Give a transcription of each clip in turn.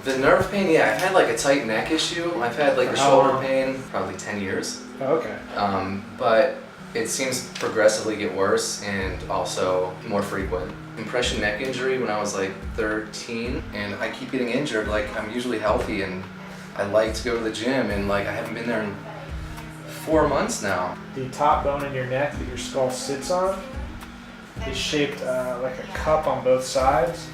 The nerve pain, yeah, I've had like a tight neck issue. I've had like the shoulder pain probably 10 years. Oh, okay. But it seems to progressively get worse and also more frequent. Compression neck injury when I was like 13, and I keep getting injured. Like, I'm usually healthy and I like to go to the gym, and like I haven't been there in 4 months now. The top bone in your neck that your skull sits on is shaped like a cup on both sides.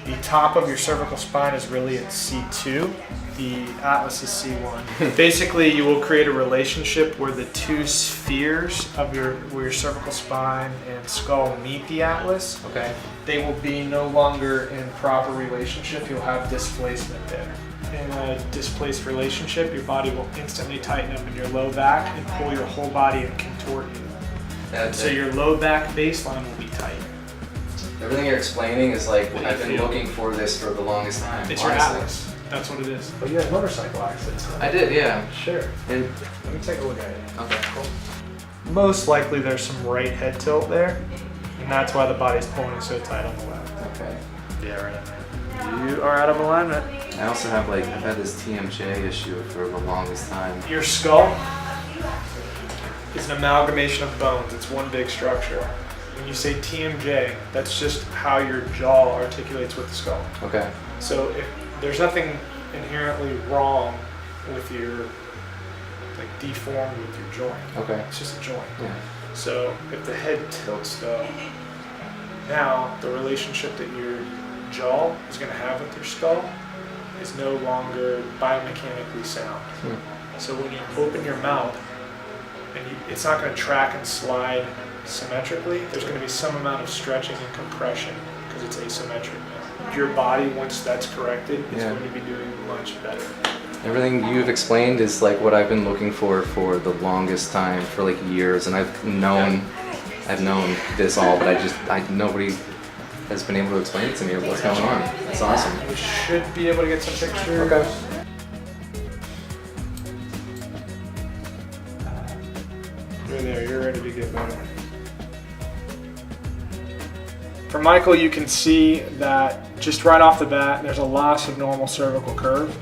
The top of your cervical spine is really at C2. The atlas is C1. Basically, you will create a relationship where the two spheres of where your cervical spine and skull meet the atlas. Okay. They will be no longer in proper relationship. You'll have displacement there. In a displaced relationship, your body will instantly tighten up in your low back and pull your whole body and contort you. So your low back baseline will be tight. Everything you're explaining is like, I've been looking for this for the longest time. It's honestly. Your atlas. That's what it is. But you had motorcycle accidents. I did, yeah. Sure. And let me take a look at it. Okay, cool. Most likely there's some right head tilt there, and that's why the body's pulling so tight on the left. Okay. Yeah, right in there. You are out of alignment. I also have like, I've had this TMJ issue for the longest time. Your skull is an amalgamation of bones. It's one big structure. When you say TMJ, that's just how your jaw articulates with the skull. Okay. So if there's nothing inherently wrong with your, like, deformed with your joint. Okay. It's just a joint. Yeah. So if the head tilts though, now the relationship that your jaw is going to have with your skull is no longer biomechanically sound. So when you open your mouth, and it's not going to track and slide symmetrically, there's going to be some amount of stretching and compression because it's asymmetric now. Your body, once that's corrected, is going to be doing much better. Everything you've explained is like what I've been looking for the longest time, for like years, and I've known this all, but nobody has been able to explain it to me what's going on. That's awesome. We should be able to get some pictures. Okay. You're there, you're ready to get better. For Michael, you can see that just right off the bat, there's a loss of normal cervical curve.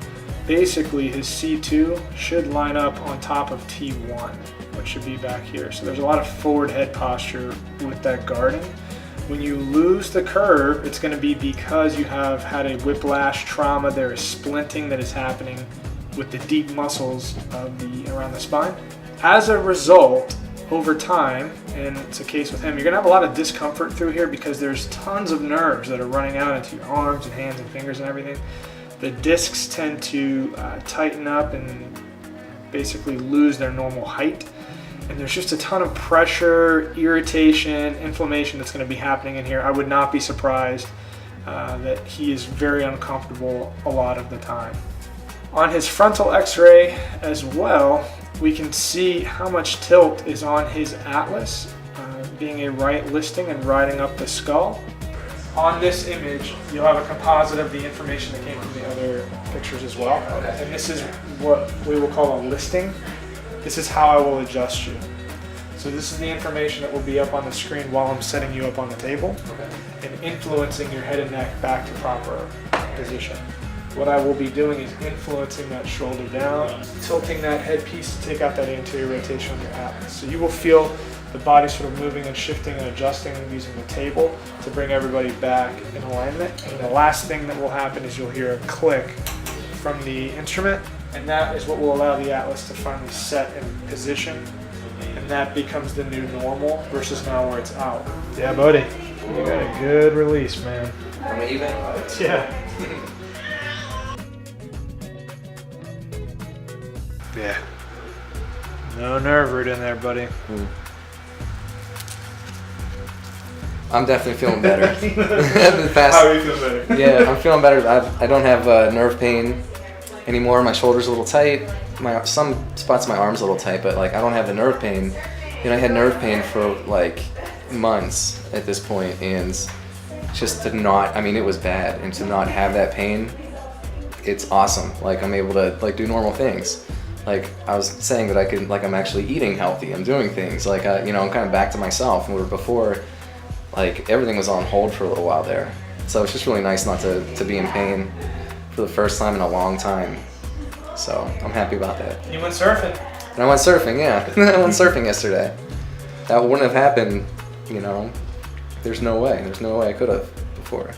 Basically, his C2 should line up on top of T1, which should be back here. So there's a lot of forward head posture with that guarding. When you lose the curve, it's going to be because you have had a whiplash trauma. There is splinting that is happening with the deep muscles of around the spine. As a result, over time, and it's a case with him, you're going to have a lot of discomfort through here because there's tons of nerves that are running out into your arms and hands and fingers and everything. The discs tend to tighten up and basically lose their normal height. And there's just a ton of pressure, irritation, inflammation that's going to be happening in here. I would not be surprised that he is very uncomfortable a lot of the time. On his frontal x-ray as well, we can see how much tilt is on his atlas, being a right listing and riding up the skull. On this image, you'll have a composite of the information that came from the other pictures as well. And this is what we will call a listing. This is how I will adjust you. So this is the information that will be up on the screen while I'm setting you up on the table and influencing your head and neck back to proper position. What I will be doing is influencing that shoulder down, tilting that headpiece to take out that anterior rotation on your atlas. So you will feel the body sort of moving and shifting and adjusting using the table to bring everybody back in alignment. And the last thing that will happen is you'll hear a click from the instrument, and that is what will allow the atlas to finally set in position, and that becomes the new normal versus now where it's out. Yeah, buddy, you got a good release, man. Am I even? Yeah. Yeah. No nerve root in there, buddy. I'm definitely feeling better. How are you feeling better? Yeah, I'm feeling better. I don't have nerve pain anymore. My shoulder's a little tight. Some spots of my arm's a little tight, but like I don't have the nerve pain. You know, I had nerve pain for like months at this point, and just to not, I mean, it was bad, and to not have that pain, it's awesome. Like I'm able to like do normal things. Like I was saying that I could, like I'm actually eating healthy. I'm doing things like you know, I'm kind of back to myself. Where before, like everything was on hold for a little while there. So it's just really nice not to be in pain. for the first time in a long time. So I'm happy about that. You went surfing. And I went surfing, yeah. I went surfing yesterday. That wouldn't have happened, you know. There's no way I could have before.